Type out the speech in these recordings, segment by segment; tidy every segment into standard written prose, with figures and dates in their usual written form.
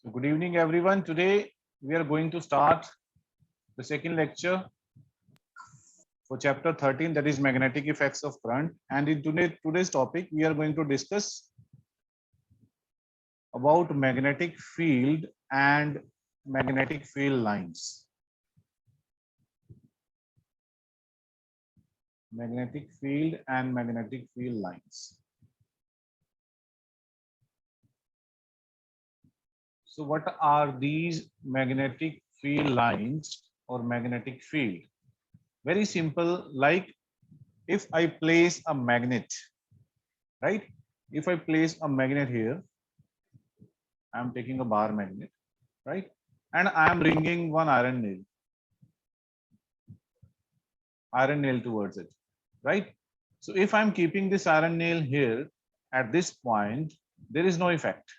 So good evening, everyone. Today we are going to start the second lecture for chapter 13, that is magnetic effects of current. And in today's topic, we are going to discuss about magnetic field and magnetic field lines. Magnetic field and magnetic field lines. So what are these magnetic field lines or magnetic field? Very simple, like if I place a magnet, right? If I place a magnet here, I'm taking a bar magnet, right? And I'm bringing one iron nail towards it, right? So if I'm keeping this iron nail here at this point, there is no effect,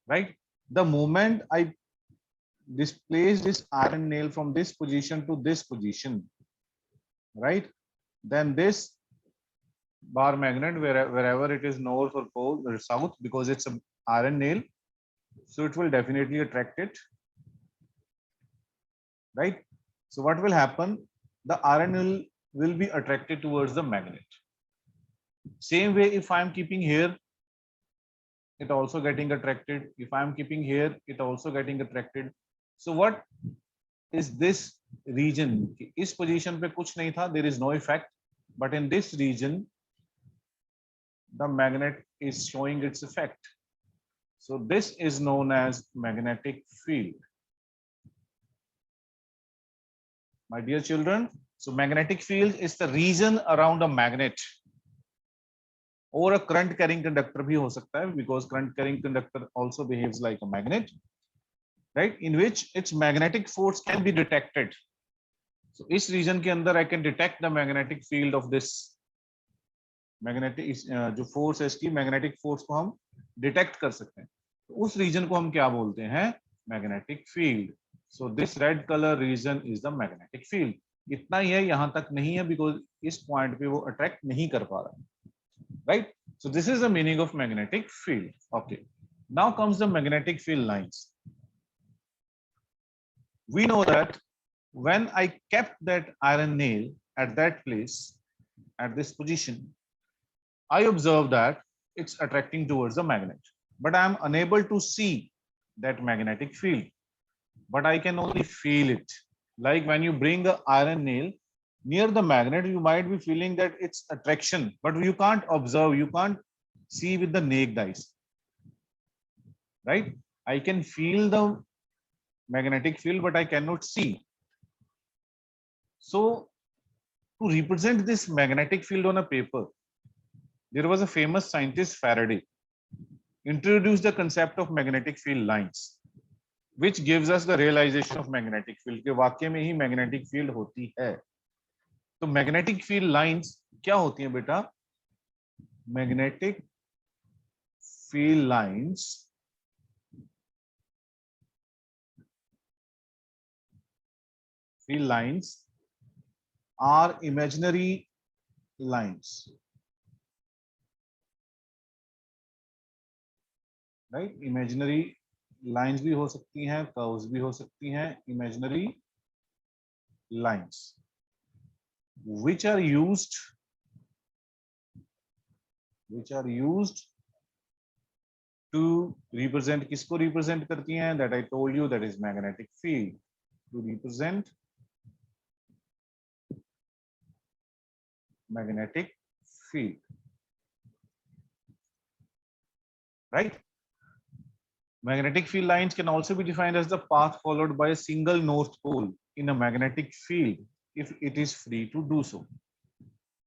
right? The moment I displace this iron nail from this position to this position, right? Then this bar magnet, wherever it is north or pole or south, because it's an iron nail, so it will definitely attract it, right? So what will happen? The iron will be attracted towards the magnet. Same way, if I'm keeping here, it also getting attracted. If I'm keeping here, it also getting attracted. So what is this region? इस position पे कुछ नहीं था, there is no effect, but in this region, the magnet is showing its effect. So this is known as magnetic field. My dear children, so magnetic field is the region around a magnet or a current carrying conductor भी हो सकता है, because current carrying conductor also behaves like a magnet, right? In which its magnetic force can be detected. So इस region के अंदर I can detect the magnetic field of this magnetic जो force है इसकी magnetic force को हम detect कर सकते हैं. तो उस region को हम क्या बोलते हैं? Magnetic field. So this red color region is the magnetic field. इतना ही है, यहाँ तक नहीं है, because इस point पे वो attract नहीं कर पा रहा, right? So this is the meaning of magnetic field. Okay. Now comes the magnetic field lines. We know that when I kept that iron nail at that place, at this position, I observe that it's attracting towards the magnet, but I am unable to see that magnetic field, but I can only feel it. Like when you bring an iron nail near the magnet, you might be feeling that it's attraction, but you can't observe, you can't see with the naked eyes, right? I can feel the magnetic field, but I cannot see. So to represent this magnetic field on a paper, there was a famous scientist, Faraday, introduced the concept of magnetic field lines, which gives us the realization of magnetic field कि वाकई में ही magnetic field होती है. तो magnetic field lines क्या होती हैं बेटा? Magnetic field lines are imaginary lines, right? Imaginary lines भी हो सकती हैं, curves भी हो सकती हैं, imaginary lines which are used to represent, किसको represent करती हैं? That I told you, that is magnetic field. To represent magnetic field, right? Magnetic field lines can also be defined as the path followed by a single north pole in a magnetic field if it is free to do so.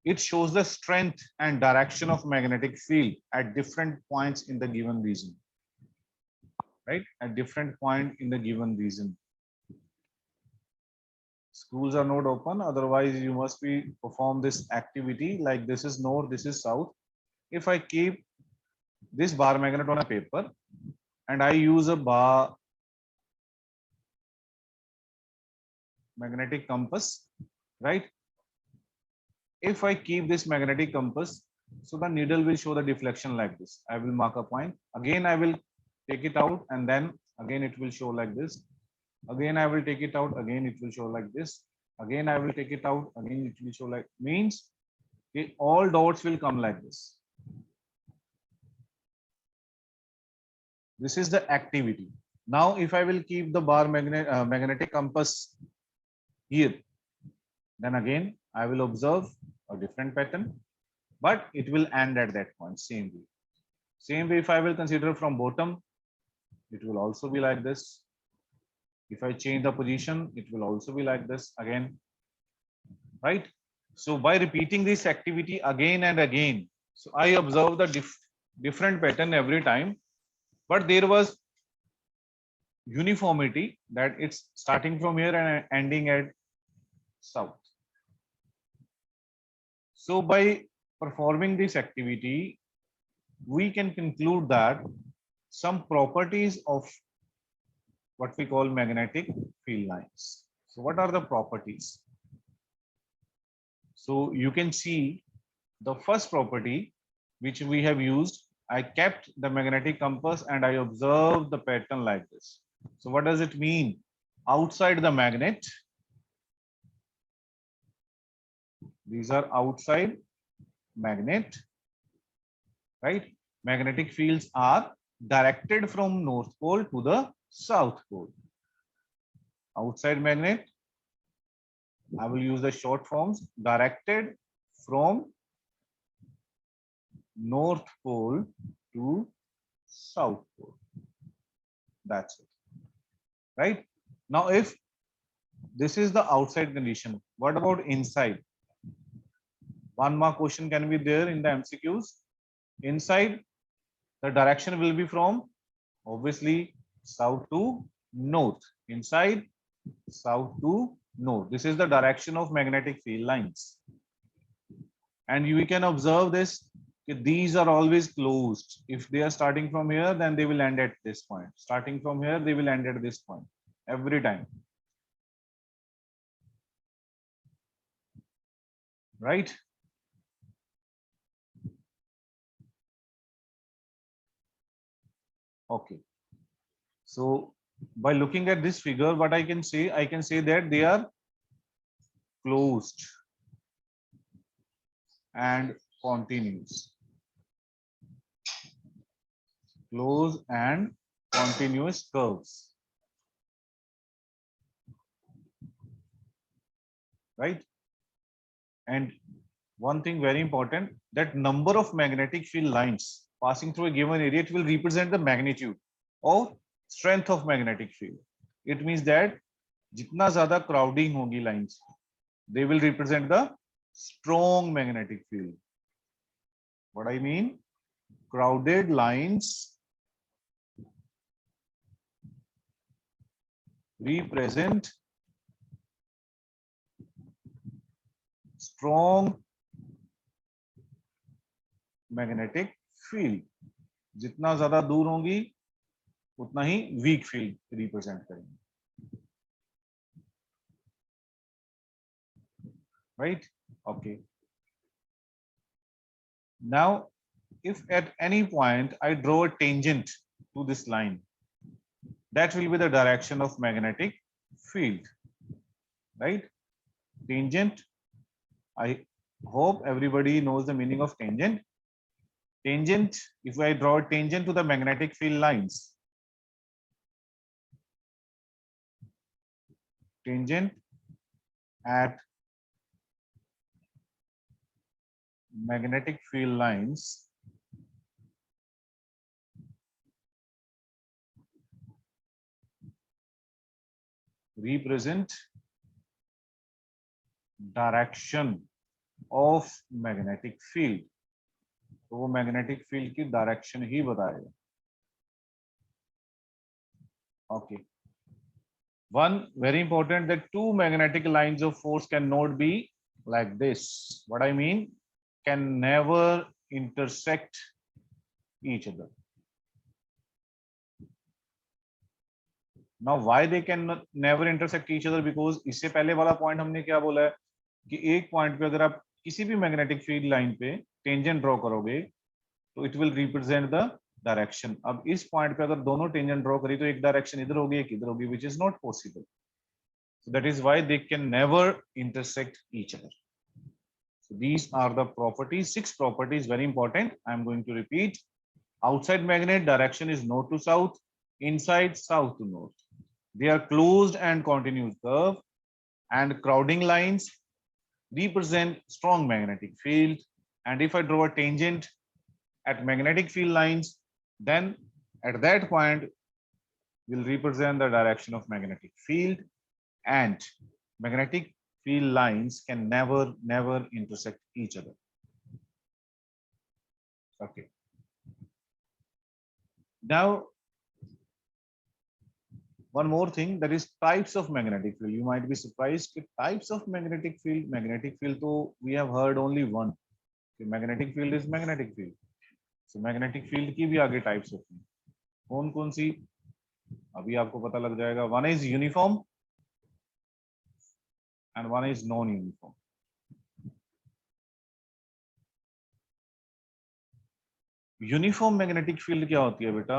It shows the strength and direction of magnetic field at different points in the given region, right? At different point in the given region. Schools are not open, otherwise you must be perform this activity. Like this is north, this is south. If I keep this bar magnet on a paper and I use a bar magnetic compass, right? If I keep this magnetic compass, so the needle will show the deflection like this. I will mark a point. Again, I will take it out and then again it will show like this. Again I will take it out, again it will show like this. Again I will take it out, again it will show like, means all dots will come like this. This is the activity. Now if I will keep the bar magnetic compass here, then again I will observe a different pattern, but it will end at that point, same way. Same way if I will consider from bottom, it will also be like this. If I change the position, it will also be like this again, right? So by repeating this activity again and again, so I observe the different pattern every time, but there was uniformity that it's starting from here and ending at south. So by performing this activity, we can conclude that some properties of what we call magnetic field lines. So what are the properties? So you can see the first property which we have used, I kept the magnetic compass and I observed the pattern like this. So what does it mean? Outside the magnet, these are outside magnet, right? Magnetic fields are directed from North Pole to the South Pole. Outside magnet, I will use the short forms, directed from North Pole to South Pole. That's it. Right? Now, if this is the outside condition, what about inside? One more question can be there in the MCQs. Inside, the direction will be from obviously south to north. Inside, south to north. This is the direction of magnetic field lines. And you can observe this. These are always closed. If they are starting from here, then they will end at this point. Starting from here, they will end at this point every time. Right? Okay. So by looking at this figure, what I can say that they are closed and continuous. Closed and continuous curves. Right? And one thing very important, that number of magnetic field lines passing through a given area, it will represent the magnitude or strength of magnetic field. It means that jitna zyada crowding hogi lines, they will represent the strong magnetic field. What I mean, crowded lines represent strong magnetic field. जितना ज्यादा दूर होंगी उतना ही weak field represent करेंगे. Right? Okay. Now, if at any point I draw a tangent to this line, that will be the direction of magnetic field. Right? Tangent. I hope everybody knows the meaning of tangent. Tangent, if I draw a tangent to the magnetic field lines, tangent at magnetic field lines represent direction of magnetic field. तो वो magnetic field की direction ही बताएगा. Okay. One very important, that two magnetic lines of force cannot be like this. What I mean, can never intersect each other. Now why they can never intersect each other? Because इससे पहले वाला point हमने क्या बोला है कि एक point पे अगर आप किसी भी मैग्नेटिक फील्ड लाइन पे टेंजेंट ड्रॉ करोगे तो it will represent the direction. अब इस पॉइंट पे अगर दोनों टेंजेंट ड्रॉ करी तो एक डायरेक्शन इधर होगी एक इधर होगी, which is not possible. So that is why they can never intersect each other. So these are the properties, 6 properties, very important. I am going to repeat. Outside magnet direction is north to south, inside south to north. They are closed and continuous curve, and crowding lines represent strong magnetic field. And if I draw a tangent at magnetic field lines, then at that point will represent the direction of magnetic field, and magnetic field lines can never intersect each other. Okay. Now, one more thing, that is types of magnetic field. You might be surprised that types of magnetic field. Magnetic field, though we have heard only one. The magnetic field is magnetic field. So magnetic field की भी आगे types होती हैं. कौन सी? अभी आपको पता लग जाएगा. One is uniform and one is non-uniform. Uniform magnetic field क्या होती है बेटा?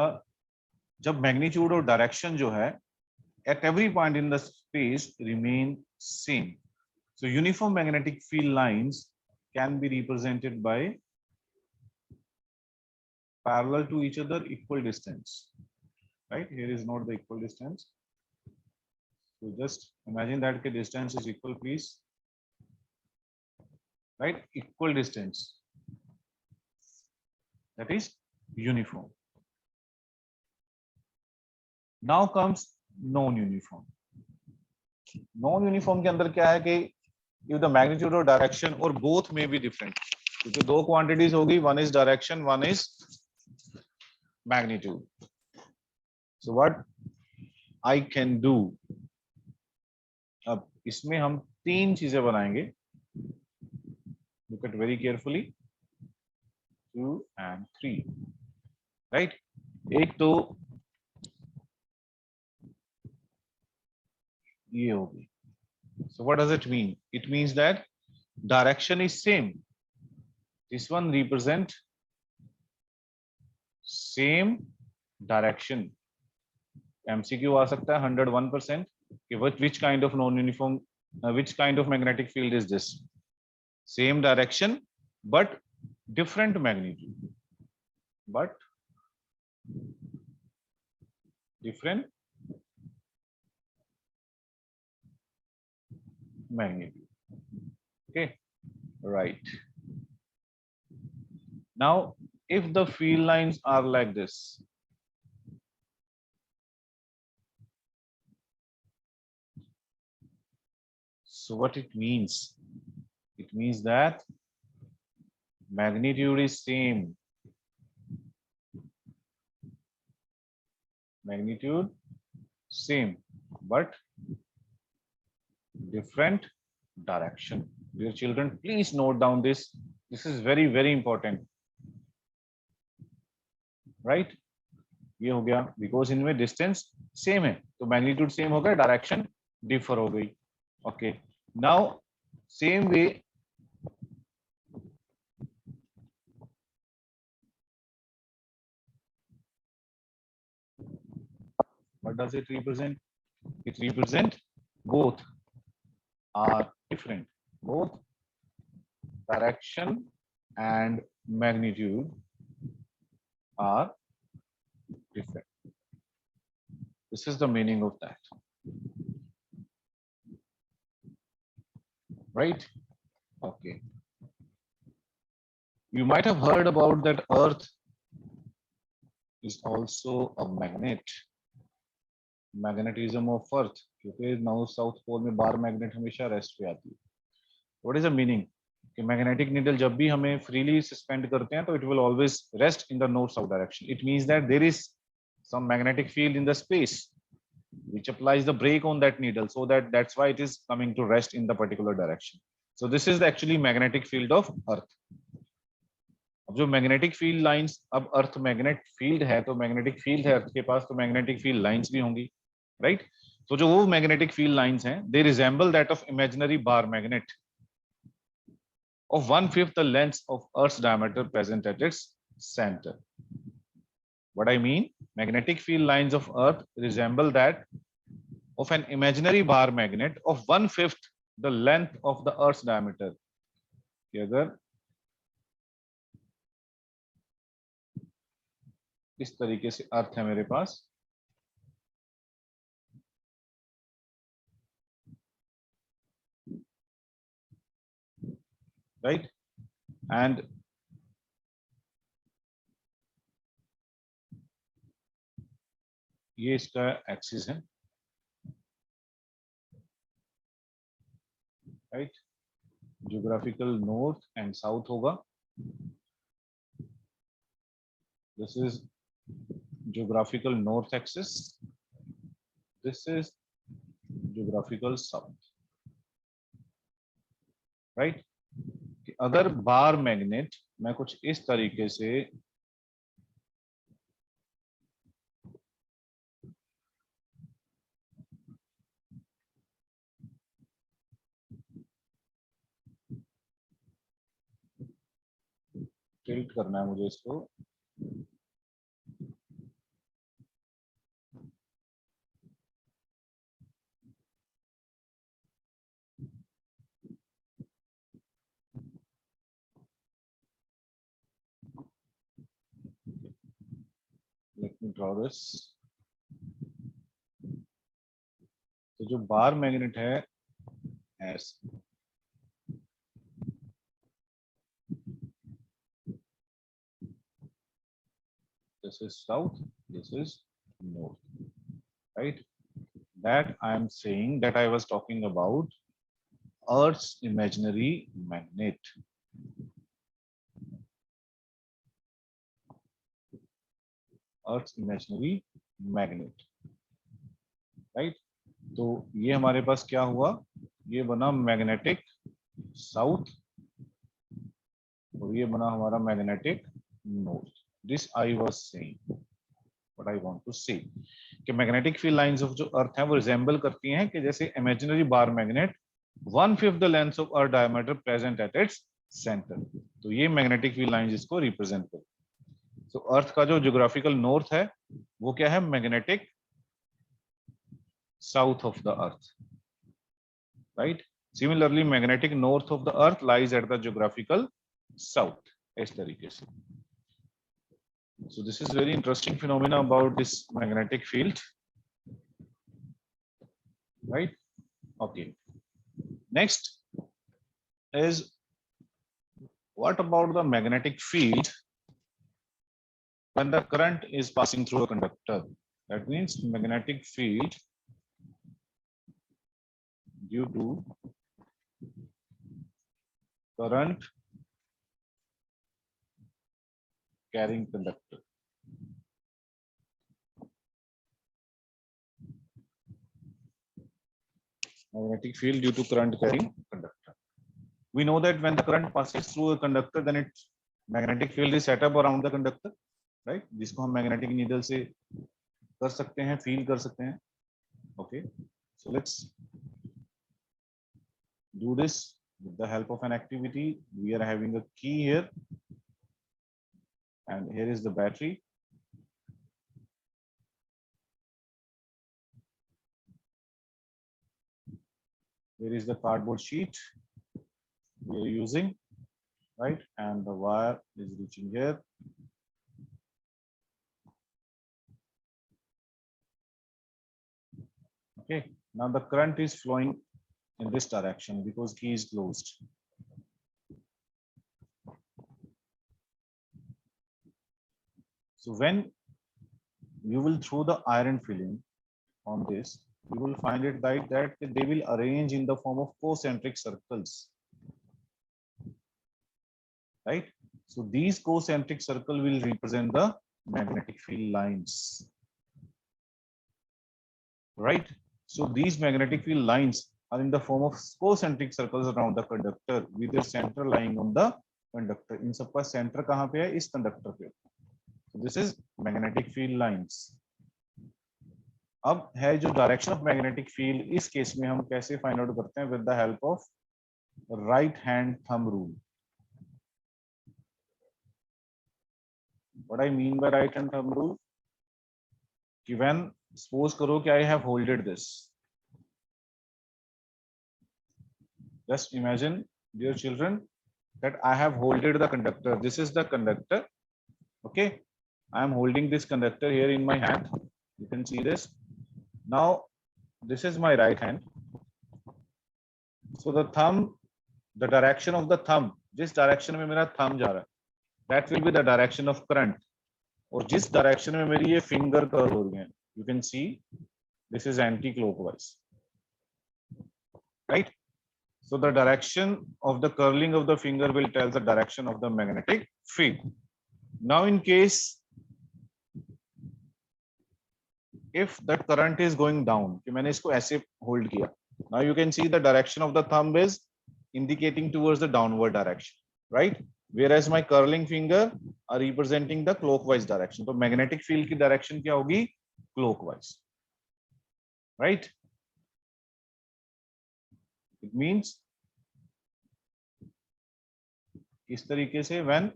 जब मैग्नीट्यूड और डायरेक्शन जो है at every point in the space remain same. So uniform magnetic field lines can be represented by parallel to each other equal distance. Right? Here is not the equal distance. So just imagine that the distance is equal, please. Right? Equal distance. That is uniform. Now comes non-uniform. Non-uniform के अंदर क्या है कि if the magnitude or direction or both may be different. क्योंकि दो quantities होगी, one is direction, one is magnitude. So what I can do? अब इसमें हम 3 चीजें बनाएंगे. Look at very carefully. 2 and 3. Right? एक तो ये होगी. So what does it mean? It means that direction is same. This one represent same direction. MCQ आ सकता है 101%. Which kind of non-uniform, which kind of magnetic field is this? Same direction, but different magnitude. But different magnitude. Okay, right. Now, if the field lines are like this, so what it means? It means that magnitude is same. Magnitude same, but different direction. Dear children, please note down this. This is very important. Right? ये हो गया because इनमें distance same है, तो magnitude same हो गया, direction differ हो गई. Okay. Now, same way. What does it represent? It represents both are different. Both direction and magnitude are different. This is the meaning of that. Right? Okay. You might have heard about that Earth is also a magnet. Magnetism of Earth. क्योंकि north south pole में bar magnet हमेशा rest पे आती है. What is the meaning? कि magnetic needle जब भी हमें फ्रीली सस्पेंड करते हैं तो it will always rest in the north south direction. It means that there is some magnetic field in the space which applies the brake on that needle, so that's why it is coming to rest in the particular direction. So this is the actually magnetic field of Earth. अब जो magnetic field lines, अब earth magnet field है तो magnetic field है अर्थ के पास, तो magnetic field lines भी होंगी. राइट? तो जो वो मैग्नेटिक फील्ड लाइंस हैं, they resemble that of imaginary bar magnet of 1/5 the length of Earth's diameter present at its center. What I mean, magnetic field lines of Earth resemble that of an imaginary bar magnet of 1/5 the length of the Earth's diameter. कि अगर इस तरीके से अर्थ है मेरे पास, right, and ये इसका axis है, right, geographical north and south होगा. This is geographical north axis, this is geographical south, right. अगर बार मैग्नेट मैं कुछ इस तरीके से टिल्ट करना है मुझे इसको, लेट मी ड्रॉ दिस. तो जो बार मैग्नेट है ऐसे, this is south, this is north, right. That I am saying that I was talking about Earth's imaginary magnet. Earth's imaginary magnet, right. तो ये हमारे पास क्या हुआ, ये बना मैग्नेटिक साउथ और ये बना हमारा magnetic north. This I was saying, what I want to say कि मैग्नेटिक फील्ड लाइंस ऑफ जो अर्थ है वो रिजेंबल करती हैं कि जैसे imaginary bar magnet 1/5 the length of earth diameter present at its centre. तो ये मैग्नेटिक फील्ड लाइंस इसको रिप्रेजेंट करती है. तो अर्थ का जो ज्योग्राफिकल नॉर्थ है वो क्या है, magnetic south of the earth, right. Similarly magnetic north of the earth lies at the geographical south, इस तरीके से. So this is very interesting phenomena about this magnetic field, right. Okay, next is what about the magnetic field when the current is passing through a conductor. That means magnetic field due to current carrying conductor. Magnetic field due to current carrying conductor. We know that when the current passes through a conductor, then its magnetic field is set up around the conductor, right? जिसको हम magnetic needle से कर सकते हैं, feel कर सकते हैं. Okay, so let's do this with the help of an activity. We are having a key here, and here is the battery. Here is the cardboard sheet we are using, right? And the wire is reaching here. Okay, now the current is flowing in this direction because key is closed. So when you will throw the iron filling on this, you will find it like that they will arrange in the form of concentric circles, right? So these concentric circle will represent the magnetic field lines, right? So these magnetic field lines are in the form of concentric circles around the conductor with their center lying on the conductor. इन सबका center कहाँ पे है, इस conductor पे. So this is magnetic field lines. अब है जो direction of magnetic field, इस केस में हम कैसे फाइंड आउट करते हैं, with the help of right hand thumb rule. What I mean by right hand thumb rule, कि when suppose करो कि I have holded this, just imagine dear children that I have holded the conductor. This is the conductor. Okay, I am holding this conductor here in my hand. You can see this. Now this is my right hand. So the thumb, the direction of the thumb, जिस direction में मेरा thumb जा रहा है, that will be the direction of current. और जिस direction में मेरी ये finger curl हो रही है, you can see this is anti-clockwise, right? So the direction of the curling of the finger will tell the direction of the magnetic field. Now in case if that current is going down, कि मैंने इसको ऐसे hold किया, now you can see the direction of the thumb is indicating towards the downward direction, right? Whereas my curling finger are representing the clockwise direction. तो magnetic field की direction क्या होगी? Clockwise, right? It means इस तरीके से when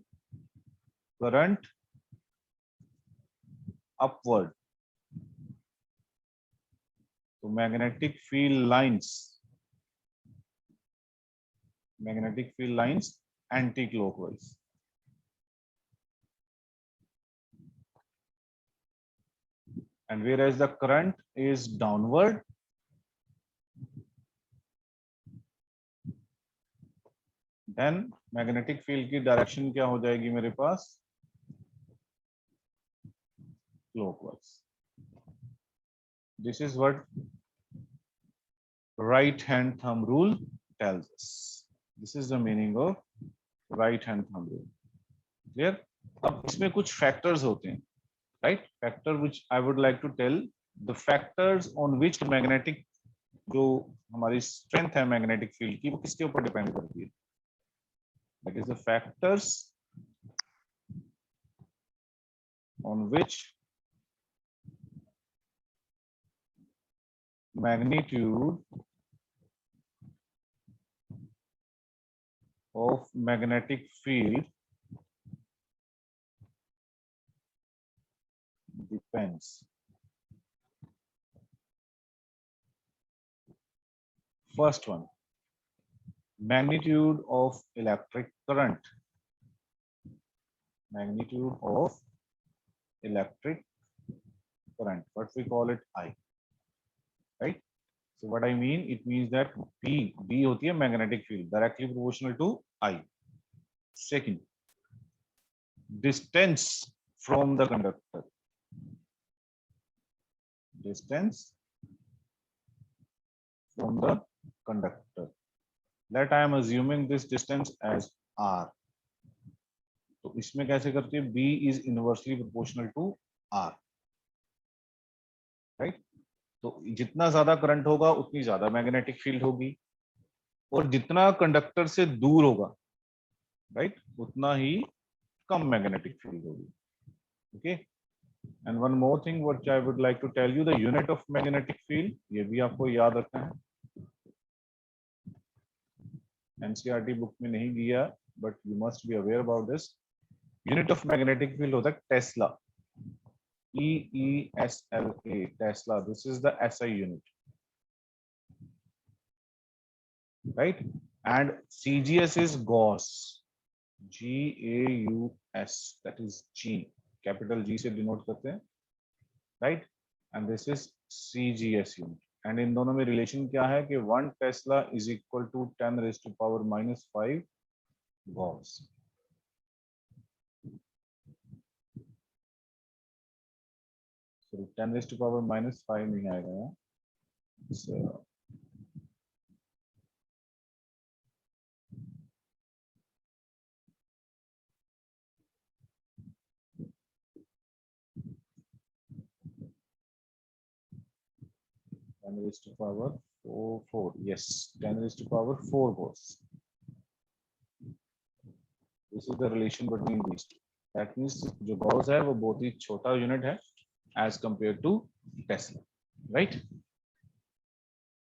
current upward, तो magnetic field lines anti-clockwise. And whereas the current is downward, then magnetic field की direction क्या हो जाएगी मेरे पास? Clockwise. This is what right hand thumb rule tells us. This is the meaning of right hand thumb rule. Clear? अब इसमें कुछ factors होते हैं, right? Factor which I would like to tell, the factors on which magnetic, जो हमारी strength है magnetic field की, वो किसके ऊपर depend करती है? That is the factors on which magnitude of magnetic field depends. First one, magnitude of electric current. Magnitude of electric current, what we call it I, right? So what I mean, it means that B होती है magnetic field, directly proportional to I. Second, distance from the conductor. Distance from the conductor. Let I am assuming this distance as R. तो इसमें कैसे करते हैं? B is inversely proportional to R, right? तो जितना ज्यादा करंट होगा उतनी ज्यादा मैग्नेटिक फील्ड होगी, और जितना कंडक्टर से दूर होगा, राइट, उतना ही कम मैग्नेटिक फील्ड होगी. Okay, and one more thing what I would like to tell you, the unit of magnetic field, ये भी आपको याद रखना है. एनसीईआरटी बुक में नहीं दिया, but you must be aware about this. Unit of magnetic field होता है Tesla, EESLA, Tesla. This is the SI unit, right? And CGS is Gauss, GAUS, that is G, capital G से denote करते हैं, right? And this is CGS unit. And इन दोनों में relation क्या है कि 1 Tesla is equal to 10 raised to power minus 5 Gauss. So 10 raised to power minus 5 नहीं आएगा. So 10 raised to power 4. Yes, 10 raised to power 4 Gauss. This is the relation between these two. That means जो Gauss है वो बहुत ही छोटा unit है as compared to Tesla, right?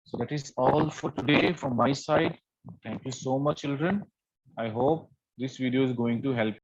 So that is all for today from my side. Thank you so much, children. I hope this video is going to help